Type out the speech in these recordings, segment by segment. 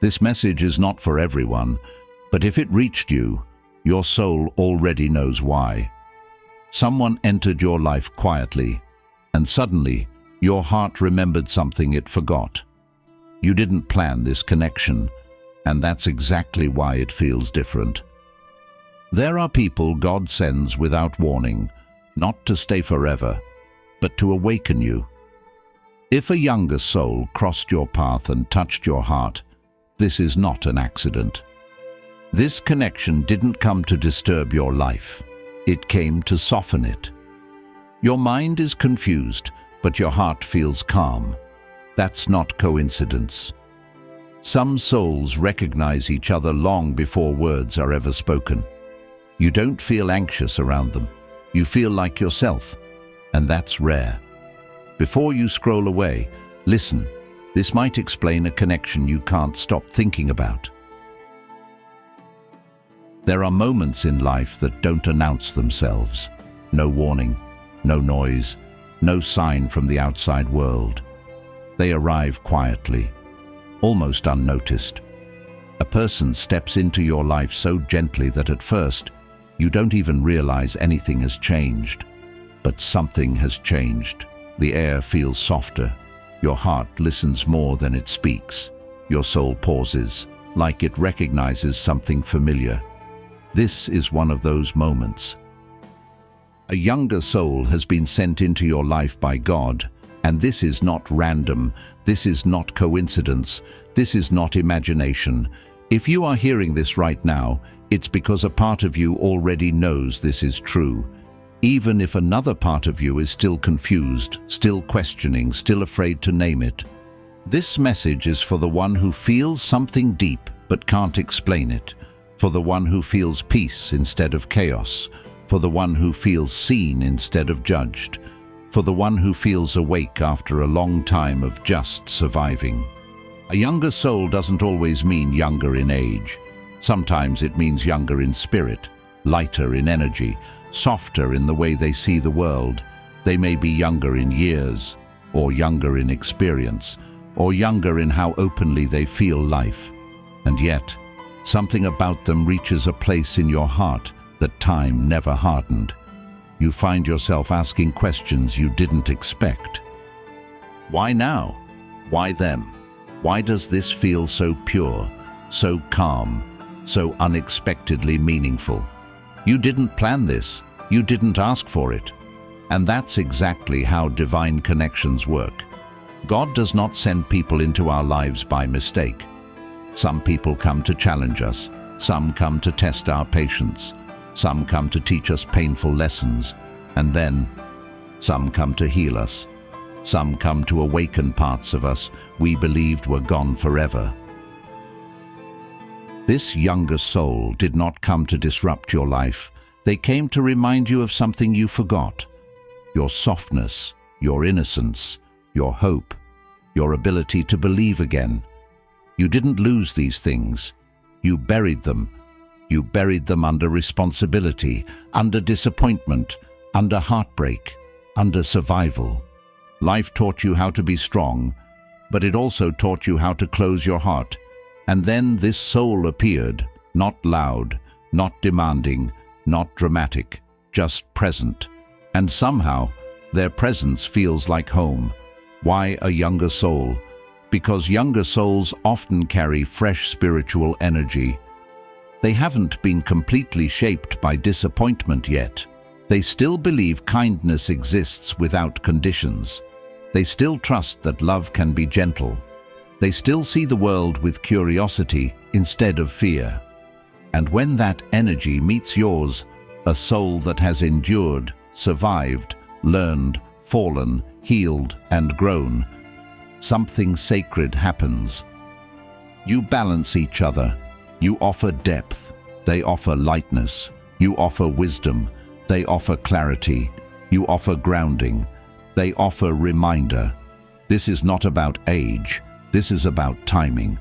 This message is not for everyone, but if it reached you, your soul already knows why. Someone entered your life quietly, and suddenly your heart remembered something it forgot. You didn't plan this connection, and that's exactly why it feels different. There are people God sends without warning, not to stay forever, but to awaken you. If a younger soul crossed your path and touched your heart, this is not an accident. This connection didn't come to disturb your life. It came to soften it. Your mind is confused, but your heart feels calm. That's not coincidence. Some souls recognize each other long before words are ever spoken. You don't feel anxious around them. You feel like yourself, and that's rare. Before you scroll away, listen. This might explain a connection you can't stop thinking about. There are moments in life that don't announce themselves. No warning, no noise, no sign from the outside world. They arrive quietly, almost unnoticed. A person steps into your life so gently that at first, you don't even realize anything has changed. But something has changed. The air feels softer. Your heart listens more than it speaks. Your soul pauses, like it recognizes something familiar. This is one of those moments. A younger soul has been sent into your life by God, and this is not random, this is not coincidence, this is not imagination. If you are hearing this right now, it's because a part of you already knows this is true, even if another part of you is still confused, still questioning, still afraid to name it. This message is for the one who feels something deep but can't explain it, for the one who feels peace instead of chaos, for the one who feels seen instead of judged, for the one who feels awake after a long time of just surviving. A younger soul doesn't always mean younger in age. Sometimes it means younger in spirit, lighter in energy, softer in the way they see the world. They may be younger in years, or younger in experience, or younger in how openly they feel life. And yet, something about them reaches a place in your heart that time never hardened. You find yourself asking questions you didn't expect. Why now? Why them? Why does this feel so pure, so calm, so unexpectedly meaningful? You didn't plan this. You didn't ask for it. And that's exactly how divine connections work. God does not send people into our lives by mistake. Some people come to challenge us. Some come to test our patience. Some come to teach us painful lessons. And then, some come to heal us. Some come to awaken parts of us we believed were gone forever. This younger soul did not come to disrupt your life. They came to remind you of something you forgot. Your softness, your innocence, your hope, your ability to believe again. You didn't lose these things. You buried them. You buried them under responsibility, under disappointment, under heartbreak, under survival. Life taught you how to be strong, but it also taught you how to close your heart. And then this soul appeared, not loud, not demanding, not dramatic, just present. And somehow, their presence feels like home. Why a younger soul? Because younger souls often carry fresh spiritual energy. They haven't been completely shaped by disappointment yet. They still believe kindness exists without conditions. They still trust that love can be gentle. They still see the world with curiosity instead of fear. And when that energy meets yours, a soul that has endured, survived, learned, fallen, healed, and grown, something sacred happens. You balance each other. You offer depth. They offer lightness. You offer wisdom. They offer clarity. You offer grounding. They offer reminder. This is not about age. This is about timing.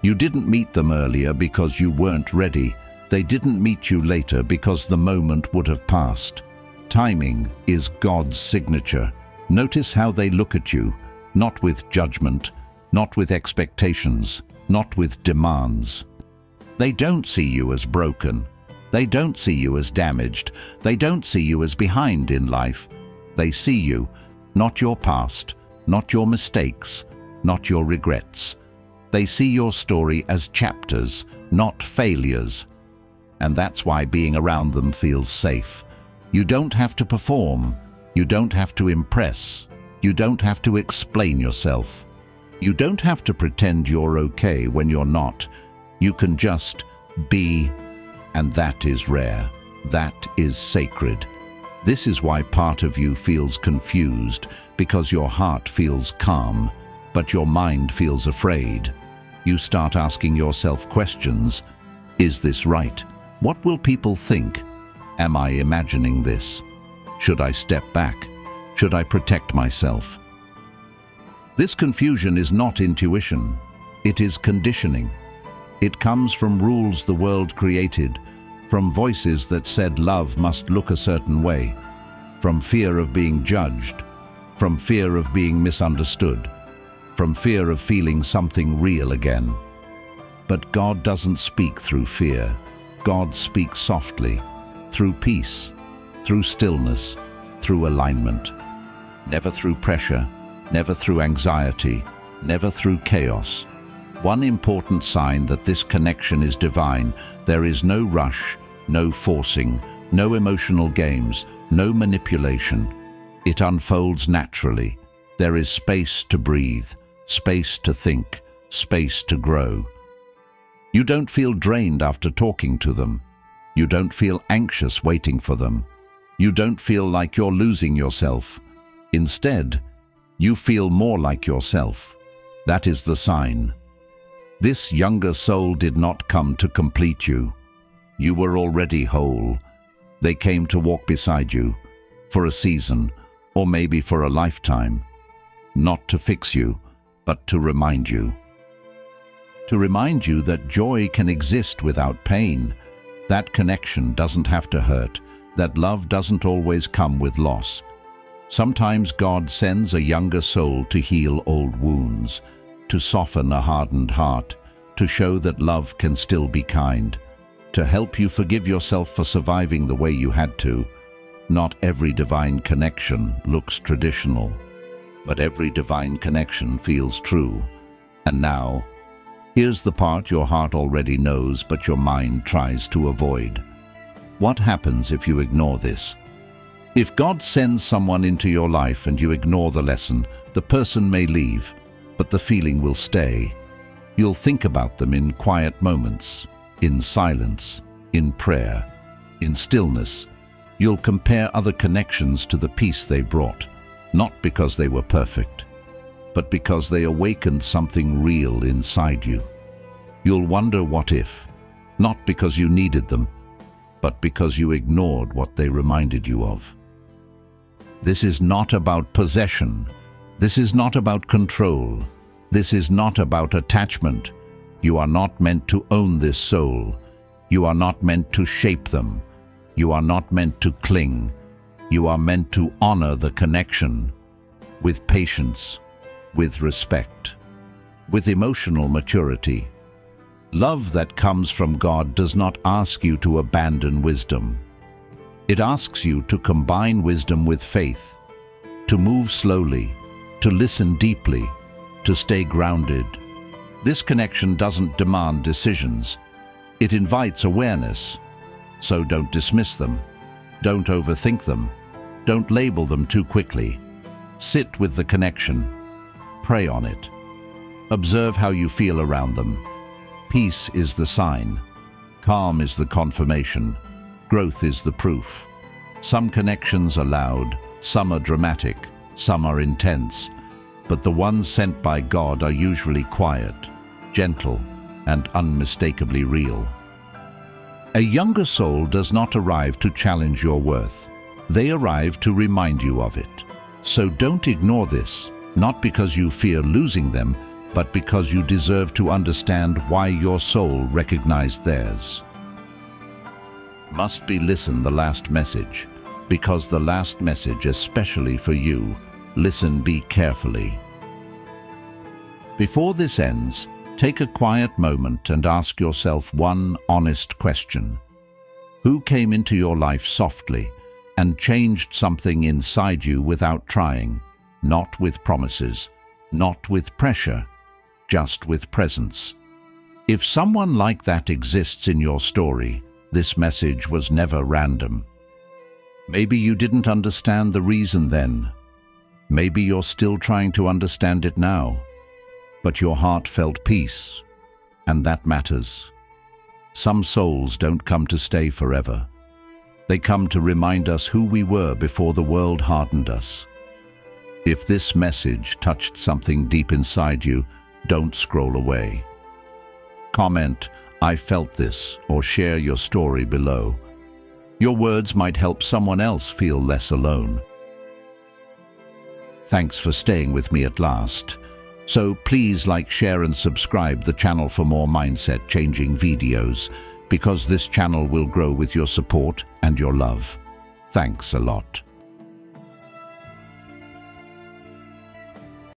You didn't meet them earlier because you weren't ready. They didn't meet you later because the moment would have passed. Timing is God's signature. Notice how they look at you, not with judgment, not with expectations, not with demands. They don't see you as broken. They don't see you as damaged. They don't see you as behind in life. They see you, not your past, not your mistakes, not your regrets. They see your story as chapters, not failures. And that's why being around them feels safe. You don't have to perform. You don't have to impress. You don't have to explain yourself. You don't have to pretend you're okay when you're not. You can just be, and that is rare. That is sacred. This is why part of you feels confused, because your heart feels calm, but your mind feels afraid. You start asking yourself questions. Is this right? What will people think? Am I imagining this? Should I step back? Should I protect myself? This confusion is not intuition. It is conditioning. It comes from rules the world created, from voices that said love must look a certain way, from fear of being judged, from fear of being misunderstood, from fear of feeling something real again. But God doesn't speak through fear. God speaks softly, through peace, through stillness, through alignment. Never through pressure, never through anxiety, never through chaos. One important sign that this connection is divine: there is no rush, no forcing, no emotional games, no manipulation. It unfolds naturally. There is space to breathe, space to think, space to grow. You don't feel drained after talking to them. You don't feel anxious waiting for them. You don't feel like you're losing yourself. Instead, you feel more like yourself. That is the sign. This younger soul did not come to complete you. You were already whole. They came to walk beside you, for a season, or maybe for a lifetime. Not to fix you, but to remind you. To remind you that joy can exist without pain, that connection doesn't have to hurt, that love doesn't always come with loss. Sometimes God sends a younger soul to heal old wounds, to soften a hardened heart, to show that love can still be kind, to help you forgive yourself for surviving the way you had to. Not every divine connection looks traditional, but every divine connection feels true. And now, here's the part your heart already knows, but your mind tries to avoid. What happens if you ignore this? If God sends someone into your life and you ignore the lesson, the person may leave, but the feeling will stay. You'll think about them in quiet moments, in silence, in prayer, in stillness. You'll compare other connections to the peace they brought, not because they were perfect, but because they awakened something real inside you. You'll wonder what if, not because you needed them, but because you ignored what they reminded you of. This is not about possession. This is not about control. This is not about attachment. You are not meant to own this soul. You are not meant to shape them. You are not meant to cling. You are meant to honor the connection with patience, with respect, with emotional maturity. Love that comes from God does not ask you to abandon wisdom. It asks you to combine wisdom with faith, to move slowly, to listen deeply, to stay grounded. This connection doesn't demand decisions. It invites awareness. So don't dismiss them. Don't overthink them. Don't label them too quickly. Sit with the connection. Pray on it. Observe how you feel around them. Peace is the sign. Calm is the confirmation. Growth is the proof. Some connections are loud, some are dramatic, some are intense, but the ones sent by God are usually quiet, gentle, and unmistakably real. A younger soul does not arrive to challenge your worth. They arrive to remind you of it. So don't ignore this, not because you fear losing them, but because you deserve to understand why your soul recognized theirs. Must be listen the last message, because the last message especially for you. Listen, be carefully. Before this ends, take a quiet moment and ask yourself one honest question. Who came into your life softly and changed something inside you without trying? Not with promises, not with pressure, just with presence. If someone like that exists in your story, this message was never random. Maybe you didn't understand the reason then. Maybe you're still trying to understand it now. But your heart felt peace, and that matters. Some souls don't come to stay forever. They come to remind us who we were before the world hardened us. If this message touched something deep inside you, don't scroll away. Comment, "I felt this," or share your story below. Your words might help someone else feel less alone. Thanks for staying with me at last. So please like, share and subscribe the channel for more mindset-changing videos, because this channel will grow with your support and your love. Thanks a lot.